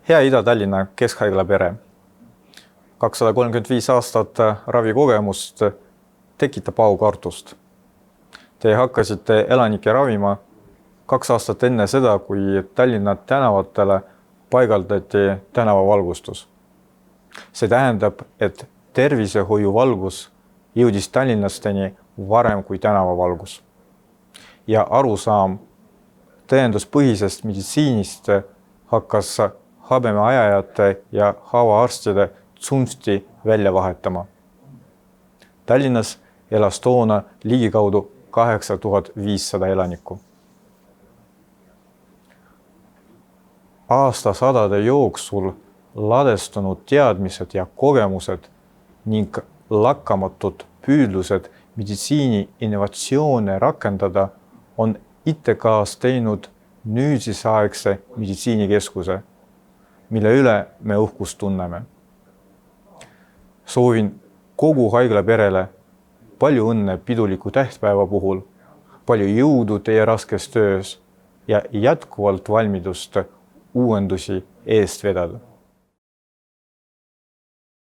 Hea Ida-Tallinna Keskhaigla pere. 235 aastat ravikogemust tekitab aukartust. Te hakkasite elanikke ravima 2 aastat enne seda, kui Tallinna tänavatele paigaldati tänavavalgustus. See tähendab, et tervisehoiuvalgus jõudis tallinnasteni varem kui tänavavalgus. Ja arusaam tõenduspõhisest meditsiinist hakkas habemeajajate ja haavaarstide tsunfti välja vahetama. Tallinnas elas toona ligikaudu 8500 elanikku. Aastasadade jooksul ladestunud teadmised ja kogemused ning lakkamatud püüdlused meditsiini innovatsioone rakendada on ITK-s teinud nüüdisaegse meditsiinikeskuse, mille üle me uhkust tunneme. Soovin kogu haigla perele palju õnne piduliku tähtpäeva puhul, palju jõudu teie raskes töös ja jätkuvalt valmidust uuendusi eest vedada.